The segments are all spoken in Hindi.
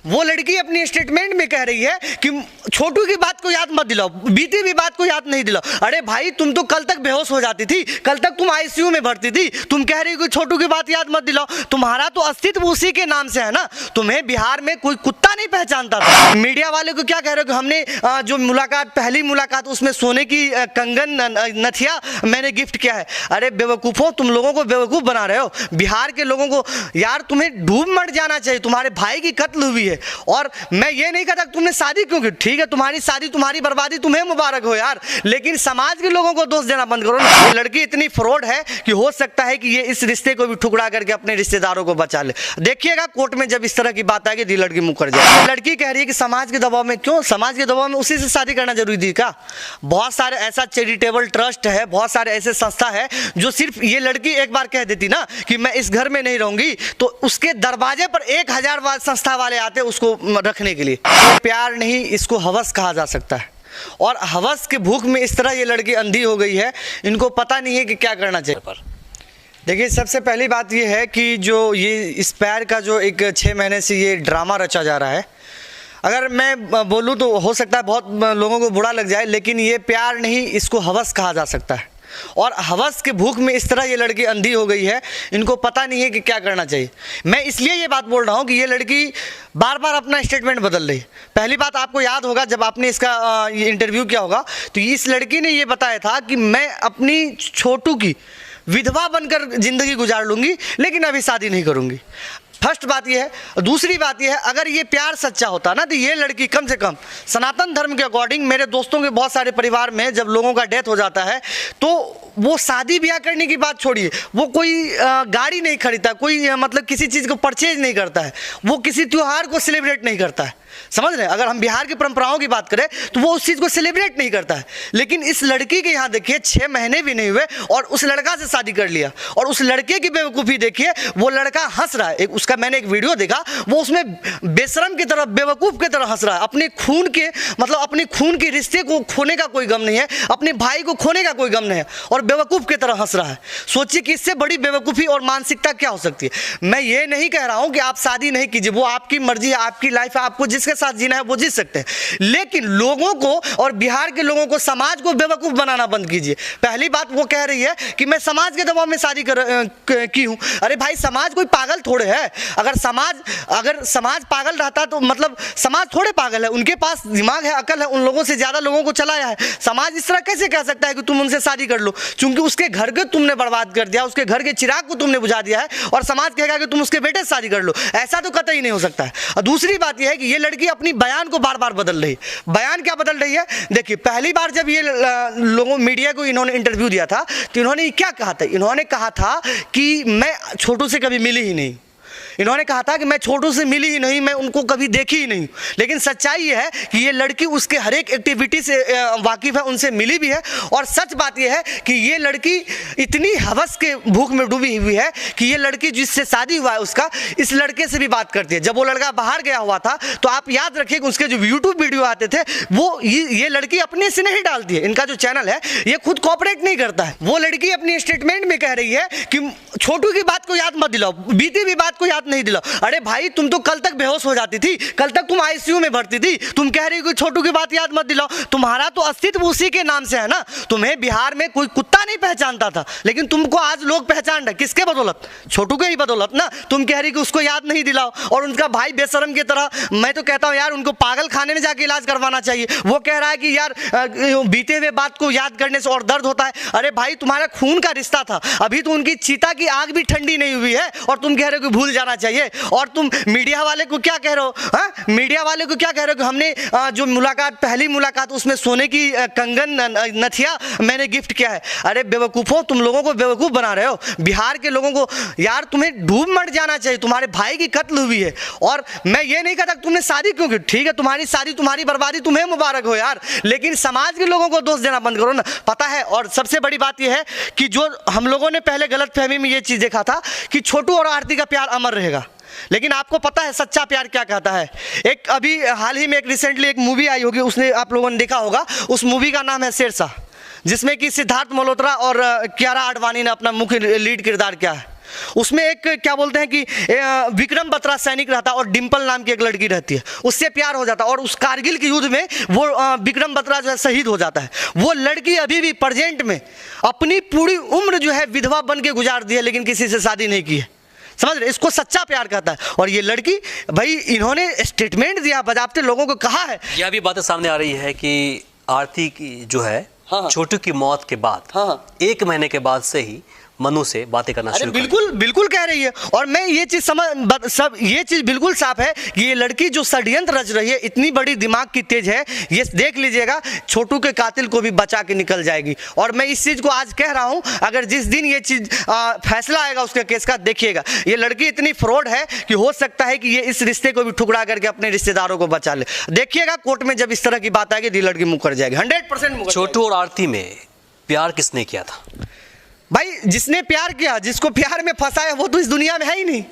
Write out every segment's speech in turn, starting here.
वो लड़की अपनी स्टेटमेंट में कह रही है कि छोटू की बात को याद मत दिलाओ, बीती हुई बात को याद नहीं दिलाओ। अरे भाई तुम तो कल तक बेहोश हो जाती थी, कल तक तुम आईसीयू में भर्ती थी, तुम कह रही हो कि छोटू की बात याद मत दिलाओ। तुम्हारा तो अस्तित्व उसी के नाम से है ना। तुम्हें बिहार में कोई कुत्ता नहीं पहचानता था। मीडिया वाले को क्या कह रहे हो कि हमने जो मुलाकात, पहली मुलाकात, उसमें सोने की कंगन नथिया मैंने गिफ्ट किया है। अरे बेवकूफ़ों, तुम लोगों को बेवकूफ़ बना रहे हो बिहार के लोगों को। यार तुम्हें डूब मर जाना चाहिए। तुम्हारे भाई की कत्ल हुई है और मैं ये नहीं कहता तुमने शादी क्यों की, ठीक है तुम्हारी शादी, तुम्हारी बर्बादी, तुम्हें मुबारक हो यार, लेकिन समाज के लोगों को दोष देना बंद करो ना। ये लड़की इतनी फ्रॉड है कि हो सकता है कि ये इस रिश्ते को भी ठुकरा करके अपने रिश्तेदारों को बचा ले। देखिएगा कोर्ट में जब इस तरह की बात आएगी तो लड़की मुकर जाए। लड़की कह रही है कि समाज के दबाव में, क्यों समाज के दबाव में उसी से शादी करना जरूरी थी क्या? बहुत सारे ऐसा चैरिटेबल ट्रस्ट है, बहुत सारे ऐसे संस्था है जो सिर्फ ये लड़की एक बार कह देती ना कि मैं इस घर में नहीं रहूंगी तो उसके दरवाजे पर 1000 संस्था वाले आते उसको रखने के लिए। प्यार नहीं, इसको हवस कहा जा सकता है। और हवस के भूख में इस तरह ये लड़की अंधी हो गई है, इनको पता नहीं है कि क्या करना चाहिए। पर देखिए सबसे पहली बात ये है कि जो ये इस प्यार का जो एक 6 महीने से ये ड्रामा रचा जा रहा है, अगर मैं बोलूँ तो हो सकता है बहुत लोगों को बुरा लग जाए, लेकिन ये प्यार नहीं, इसको हवस कहा जा सकता है। और हवस के भूख में इस तरह ये लड़की अंधी हो गई है, इनको पता नहीं है कि क्या करना चाहिए। मैं इसलिए ये बात बोल रहा हूँ कि ये लड़की बार बार अपना स्टेटमेंट बदल रही है। पहली बात आपको याद होगा जब आपने इसका ये इंटरव्यू किया होगा तो इस लड़की ने ये बताया था कि मैं अपनी छोटू की विधवा बनकर ज़िंदगी गुजार लूँगी लेकिन अभी शादी नहीं करूँगी। फर्स्ट बात यह है। दूसरी बात यह है, अगर ये प्यार सच्चा होता ना तो ये लड़की कम से कम सनातन धर्म के अकॉर्डिंग, मेरे दोस्तों के बहुत सारे परिवार में जब लोगों का डेथ हो जाता है तो वो शादी ब्याह करने की बात छोड़िए, वो कोई गाड़ी नहीं खरीदता, कोई मतलब किसी चीज़ को परचेज नहीं करता है, वो किसी त्यौहार को सेलिब्रेट नहीं करता है। समझ रहे हैं? अगर हम बिहार की परंपराओं की बात करें तो वो उस चीज़ को सेलिब्रेट नहीं करता है। लेकिन इस लड़की के यहाँ देखिए 6 महीने भी नहीं हुए और उस लड़का से शादी कर लिया। और उस लड़के की बेवकूफ़ी देखिए, वो लड़का हंस रहा है। एक उसका मैंने एक वीडियो देखा, वो उसमें बेशरम की तरह, बेवकूफ़ की तरह हंस रहा है। अपने खून के मतलब अपने खून के रिश्ते को खोने का कोई गम नहीं है, अपने भाई को खोने का कोई गम नहीं है और बेवकूफ़ की तरह हंस रहा है। सोचिए कि इससे बड़ी बेवकूफ़ी और मानसिकता क्या हो सकती है। मैं ये नहीं कह रहा हूँ कि आप शादी नहीं कीजिए, वो आपकी मर्जी है, आपकी लाइफ है, आपको जिसके साथ जीना है वो जी सकते हैं, लेकिन लोगों को और बिहार के लोगों को, समाज को बेवकूफ़ बनाना बंद कीजिए। पहली बात वो कह रही है कि मैं समाज के दबाव में शादी की हूँ। अरे भाई समाज कोई पागल थोड़े है। अगर समाज पागल रहता तो मतलब समाज थोड़े पागल है, उनके पास दिमाग है, अकल है, उन लोगों से ज़्यादा लोगों को चलाया है। समाज इस तरह कैसे कह सकता है कि तुम उनसे शादी कर लो, क्योंकि उसके घर को तुमने बर्बाद कर दिया, उसके घर के चिराग को तुमने बुझा दिया है और समाज कहेगा कि तुम उसके बेटे से शादी कर लो। ऐसा तो कतई नहीं हो सकता है। और दूसरी बात यह है कि ये लड़की अपनी बयान को बार बार बदल रही। बयान क्या बदल रही है? देखिए पहली बार जब ये लोगों मीडिया को इन्होंने इंटरव्यू दिया था तो इन्होंने क्या कहा था? इन्होंने कहा था कि मैं छोटू से कभी मिली ही नहीं। इन्होंने कहा था कि मैं छोटू से मिली ही नहीं, मैं उनको कभी देखी ही नहीं। लेकिन सच्चाई ये है कि ये लड़की उसके हर एक एक्टिविटी से वाकिफ़ है, उनसे मिली भी है। और सच बात ये है कि ये लड़की इतनी हवस के भूख में डूबी हुई है कि ये लड़की जिससे शादी हुआ है उसका, इस लड़के से भी बात करती है। जब वो लड़का बाहर गया हुआ था तो आप याद रखिए कि उसके जो यूट्यूब वीडियो आते थे वो ये लड़की अपने से नहीं डालती है। इनका जो चैनल है ये खुद कॉपरेट नहीं करता है। वो लड़की अपनी स्टेटमेंट में कह रही है कि छोटू की बात को याद मत दिलाओ, बीती हुई बात को याद नहीं दिलाओ। अरे भाई तुम तो कल तक बेहोश हो जाती थी, कल तक तुम आईसीयू में भर्ती थी, तुम कह रही हो कि छोटू की बात याद मत दिलाओ। तुम्हारा तो अस्तित्व उसी के नाम से है ना। तुम्हें बिहार में कोई कुत्ता नहीं पहचानता था, लेकिन तुमको आज लोग पहचान रहे। किसके बदौलत? छोटू के ही बदौलत ना। तुम कह रही कि उसको याद नहीं दिलाओ और उनका भाई बेशरम की तरह, मैं तो कहता हूँ यार उनको पागल खाने में जाके इलाज करवाना चाहिए। वो कह रहा है कि यार बीते हुए बात को याद करने से और दर्द होता है। अरे भाई तुम्हारा खून का रिश्ता था, अभी तो उनकी चीता की आग भी ठंडी नहीं हुई है और तुम कह रहे हो कि भूल जाना चाहिए। और तुम मीडिया वाले को क्या कह रहे हो? हाँ, मीडिया वाले को क्या कह रहे हो कि हमने जो मुलाकात, पहली मुलाकात, उसमें सोने की कंगन नथिया मैंने गिफ्ट किया है। अरे बेवकूफ़ों, तुम लोगों को बेवकूफ़ बना रहे हो बिहार के लोगों को। यार तुम्हें डूब मर जाना चाहिए। तुम्हारे भाई की कत्ल हुई है और मैं ये नहीं कहता तुमने शादी क्यों की, ठीक है तुम्हारी शादी, तुम्हारी बर्बादी, तुम्हें मुबारक हो यार, लेकिन समाज के लोगों को दोष देना बंद करो ना। पता है, और सबसे बड़ी बात यह है कि जो हम लोगों ने पहले गलतफहमी में ये चीज़ देखा था कि छोटू और आरती का प्यार अमर रहेगा, लेकिन आपको पता है सच्चा प्यार क्या कहता है? एक अभी हाल ही में एक रिसेंटली एक मूवी आई होगी, उसने आप लोगों ने देखा होगा। उस मूवी का नाम है शेरशाह, जिसमें कि सिद्धार्थ मल्होत्रा और कियारा आडवाणी ने अपना मुख्य लीड किरदार किया है। उसमें एक क्या बोलते हैं कि विक्रम बत्रा सैनिक रहता है और डिंपल नाम की एक लड़की रहती है, उससे प्यार हो जाता है और उस कारगिल के युद्ध में वो विक्रम बत्रा जो है शहीद हो जाता है। वो लड़की अभी भी प्रेजेंट में अपनी पूरी उम्र जो है विधवा बन के गुजार दी है, लेकिन किसी से शादी नहीं की है। समझ रहे, इसको सच्चा प्यार कहता है। और ये लड़की भाई इन्होंने स्टेटमेंट दिया, बजाबते लोगों को कहा है। यह भी बातें सामने आ रही है कि आरती की जो है छोटू की मौत के बाद 1 महीने के बाद से ही मनु से बातें करना शुरू। बिल्कुल बिल्कुल कह रही है। और मैं ये चीज ये चीज बिल्कुल साफ है कि ये लड़की जो षड्यंत्र रच रही है, इतनी बड़ी दिमाग की तेज है, ये देख लीजिएगा छोटू के कातिल को भी बचा के निकल जाएगी। और मैं इस चीज को आज कह रहा हूं, अगर जिस दिन ये चीज फैसला आएगा उसके केस का, देखिएगा ये लड़की इतनी फ्रॉड है कि हो सकता है कि ये इस रिश्ते को भी ठुकरा करके अपने रिश्तेदारों को बचा ले। देखिएगा कोर्ट में जब इस तरह की बात आएगी, ये लड़की मुकर जाएगी 100%। छोटू और आरती में प्यार किसने किया था? भाई जिसने प्यार किया, जिसको प्यार में फंसाया, वो तो इस दुनिया में है ही नहीं।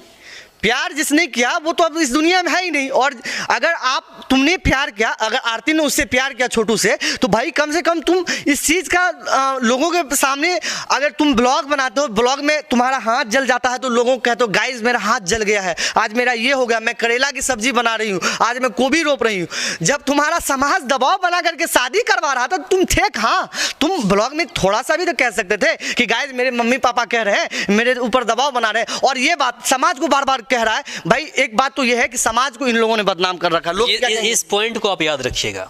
प्यार जिसने किया वो तो अब इस दुनिया में है ही नहीं। और अगर तुमने प्यार किया, अगर आरती ने उससे प्यार किया छोटू से, तो भाई कम से कम तुम इस चीज़ का लोगों के सामने, अगर तुम ब्लॉग बनाते हो, ब्लॉग में तुम्हारा हाथ जल जाता है तो लोगों को कहते हो गाइस मेरा हाथ जल गया है, आज मेरा ये हो गया, मैं करेला की सब्जी बना रही हूँ, आज मैं गोभी रोप रही हूँ। जब तुम्हारा समाज दबाव बना करके शादी करवा रहा था तुम थे कहाँ? तुम ब्लॉग में थोड़ा सा भी तो कह सकते थे कि गाइस मेरे मम्मी पापा कह रहे हैं, मेरे ऊपर दबाव बना रहे हैं। और ये बात समाज को बार बार कह रहा है। भाई एक बात तो यह है कि समाज को इन लोगों ने बदनाम कर रखा। लोग इस पॉइंट को आप याद रखिएगा,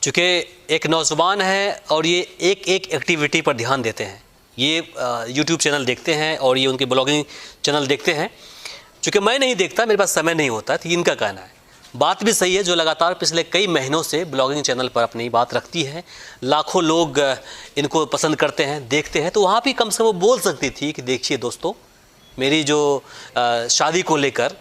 क्योंकि एक नौजवान है और ये एक एक्टिविटी पर ध्यान देते हैं। ये YouTube चैनल देखते हैं और ये उनके ब्लॉगिंग चैनल देखते हैं। क्योंकि मैं नहीं देखता, मेरे पास समय नहीं होता, तो इनका कहना है। बात भी सही है, जो लगातार पिछले कई महीनों से ब्लॉगिंग चैनल पर अपनी बात रखती है, लाखों लोग इनको पसंद करते हैं, देखते हैं, तो वहाँ भी कम से कम वो बोल सकती थी कि देखिए दोस्तों, मेरी जो शादी को लेकर,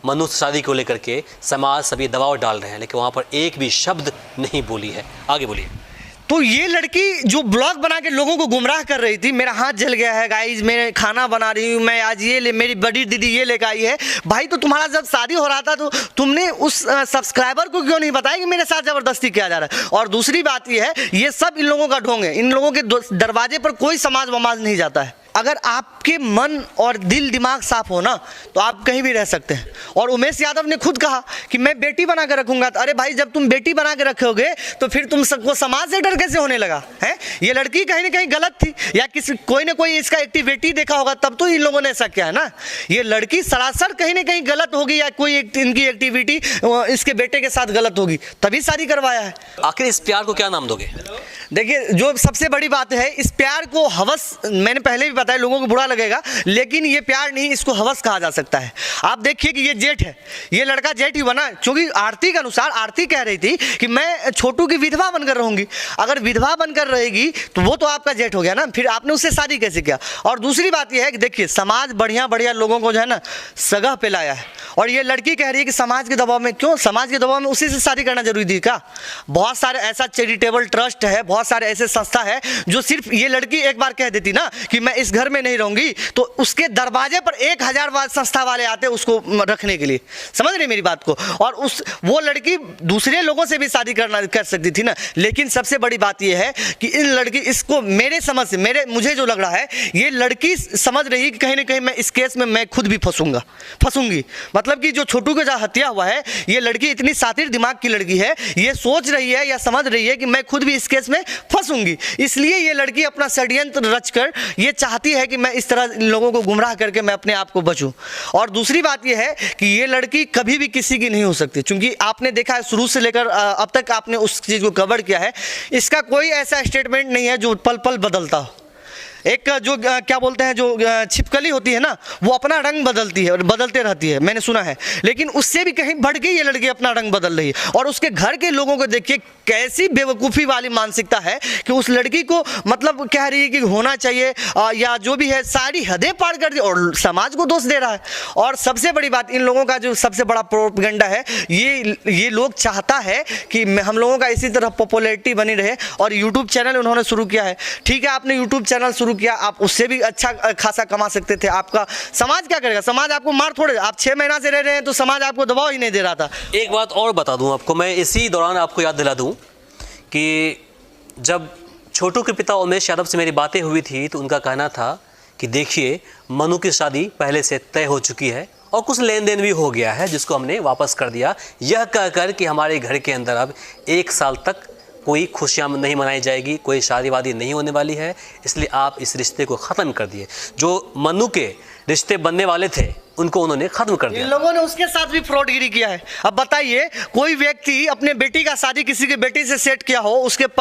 मनु शादी को लेकर के समाज सभी दबाव डाल रहे हैं, लेकिन वहाँ पर एक भी शब्द नहीं बोली है। आगे बोलिए। तो ये लड़की जो ब्लॉग बना के लोगों को गुमराह कर रही थी, मेरा हाथ जल गया है गाइस, मैं खाना बना रही हूँ, मैं आज ये मेरी बड़ी दीदी ये लेकर आई है। भाई तो तुम्हारा जब शादी हो रहा था तो तुमने उस सब्सक्राइबर को क्यों नहीं बताया कि मेरे साथ ज़बरदस्ती किया जा रहा है? और दूसरी बात ये है, ये सब इन लोगों का ढोंग है। इन लोगों के दरवाजे पर कोई समाज वमाज नहीं जाता है। अगर आपके मन और दिल दिमाग साफ हो ना, तो आप कहीं भी रह सकते हैं। और उमेश यादव ने खुद कहा कि मैं बेटी बना के रखूंगा। तो अरे भाई जब तुम बेटी बना के रखोगे तो फिर तुम सबको समाज से डर कैसे होने लगा है? ये लड़की कहीं ना कहीं गलत थी, या कोई ना कोई इसका एक्टिविटी देखा होगा, तब तो इन लोगों ने ऐसा किया है ना। ये लड़की सरासर कहीं ना कहीं गलत होगी, या कोई इनकी एक्टिविटी इसके बेटे के साथ गलत होगी, तभी शादी करवाया है। आखिर इस प्यार को क्या नाम दोगे? देखिए जो सबसे बड़ी बात है, इस प्यार को हवस, मैंने पहले भी बताया, लोगों को बुरा लगेगा, लेकिन ये प्यार नहीं, इसको हवस कहा जा सकता है। आप देखिए कि ये जेठ है, ये लड़का जेठ ही बना, क्योंकि आरती के अनुसार आरती कह रही थी कि मैं छोटू की विधवा बनकर रहूंगी। अगर विधवा बनकर रहेगी तो वो तो आपका जेठ हो गया ना, फिर आपने उससे शादी कैसे किया? और दूसरी बात ये है कि देखिए समाज बढ़िया बढ़िया लोगों को जो है ना सगह पे लाया है, और ये लड़की कह रही है कि समाज के दबाव में, क्यों समाज के दबाव में उसी से शादी करना जरूरी थी क्या? बहुत सारे ऐसा चैरिटेबल ट्रस्ट है, बहुत सारे ऐसे संस्था है जो सिर्फ ये लड़की एक बार कह देती ना कि मैं इस घर में नहीं रहूंगी, तो उसके दरवाजे पर 1000 संस्था वाले आते उसको रखने के लिए। समझ रहे मेरी बात को? और वो लड़की दूसरे लोगों से भी शादी कर सकती थी ना। लेकिन सबसे बड़ी बात यह है कि इन लड़की, इसको मेरे समझ से, मुझे जो लग रहा है, ये लड़की समझ रही कि कहीं ना कहीं मैं इस केस में मैं खुद भी फंसूंगी। मतलब कि जो छोटू का जो हत्या हुआ है, ये लड़की इतनी सातिर दिमाग की लड़की है, ये सोच रही है या समझ रही है कि मैं खुद भी इस केस में फंसूंगी। इसलिए ये लड़की अपना षड्यंत्र रचकर ये चाहती है कि मैं इस तरह लोगों को गुमराह करके मैं अपने आप को बचूं। और दूसरी बात ये है कि ये लड़की कभी भी किसी की नहीं हो सकती, क्योंकि आपने देखा है शुरू से लेकर अब तक आपने उस चीज़ को कवर किया है। इसका कोई ऐसा स्टेटमेंट नहीं है जो पल पल बदलता हो। एक जो क्या बोलते हैं, जो छिपकली होती है ना, वो अपना रंग बदलती है और बदलते रहती है, मैंने सुना है। लेकिन उससे भी कहीं बढ़ के ये लड़की अपना रंग बदल रही है। और उसके घर के लोगों को देखिए कैसी बेवकूफ़ी वाली मानसिकता है कि उस लड़की को मतलब कह रही है कि होना चाहिए, या जो भी है सारी हदें पार कर दी और समाज को दोष दे रहा है। और सबसे बड़ी बात, इन लोगों का जो सबसे बड़ा प्रोपेगेंडा है, ये लोग चाहता है कि हम लोगों का इसी तरह पॉपुलैरिटी बनी रहे। और यूट्यूब चैनल उन्होंने शुरू किया है, ठीक है, आपने यूट्यूब चैनल शुरू किया, आप उससे भी अच्छा खासा कमा सकते थे। आपका समाज क्या करेगा? समाज आपको मार थोड़े, आप 6 महीना से रह रहे हैं तो समाज आपको दबाव ही नहीं दे रहा था। एक बात और बता दूं आपको, मैं इसी दौरान आपको याद दिला दूं कि जब छोटू के पिता उमेश यादव से मेरी बातें हुई थी तो उनका कहना था कि देखिए मनु की शादी पहले से तय हो चुकी है और कुछ लेन देन भी हो गया है जिसको हमने वापस कर दिया, यह कहकर कि हमारे घर के अंदर अब 1 साल तक कोई खुशियाँ नहीं मनाई जाएगी, कोई शादी वादी नहीं होने वाली है, इसलिए आप इस रिश्ते को ख़त्म कर दिए। जो मनु के रिश्ते बनने वाले थे उनको उन्होंने ख़त्म कर इन दिया। लोगों ने उसके साथ भी फ्रॉडगिरी किया है। अब बताइए, कोई व्यक्ति अपने बेटी का शादी किसी की बेटी से सेट किया हो,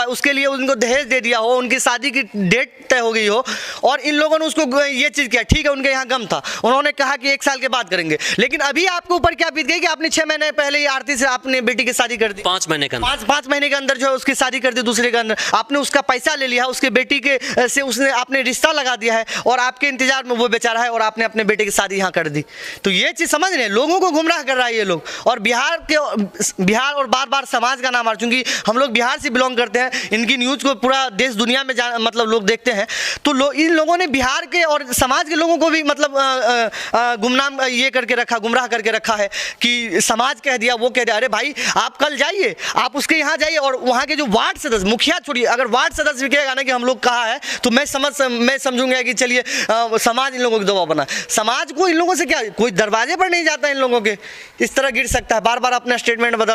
उसके लिए उनको दहेज दे दिया हो, उनकी शादी की डेट तय हो गई हो और इन लोगों ने उसको ये चीज़ किया, ठीक है उनके यहाँ गम था, उन्होंने कहा कि 1 साल के बाद करेंगे, लेकिन अभी आपके ऊपर क्या बीत गई कि आपने 6 महीने पहले ही आरती से अपने बेटी की शादी कर दी। 5 महीने का 5 महीने के अंदर जो है उसकी शादी कर दी दूसरे के अंदर, आपने उसका पैसा ले लिया, उसके बेटी के से उसने आपने रिश्ता लगा दिया है और आपके इंतजार में वो बेचारा है और आपने अपने बेटे की शादी यहाँ कर दी। तो ये चीज़ समझ रहे हैं, लोगों को गुमराह कर रहा है ये लोग। और बिहार और बार बार समाज का नाम आ, चूंकि हम लोग बिहार से बिलोंग करते हैं, इनकी न्यूज़ को पूरा देश दुनिया में मतलब लोग देखते हैं, तो इन लोगों ने बिहार के और समाज के लोगों को भी मतलब गुमनाम ये करके रखा, गुमराह करके रखा है कि समाज कह दिया, वो कह दिया। अरे भाई आप कल जाइए, आप उसके यहाँ जाइए और वहाँ के जो वार्ड सदस्य, मुखिया छोड़िए, अगर वार्ड सदस्य भी कहेगा ना कि हम लोग कहा है तो मैं समझूंगा कि चलिए समाज इन लोगों की दबाव बना। समाज को इन लोगों से क्या, कोई दरवाजे पर नहीं जाता इन लोगों के, इस तरह गिर सकता है, बार बार अपना स्टेटमेंट बदल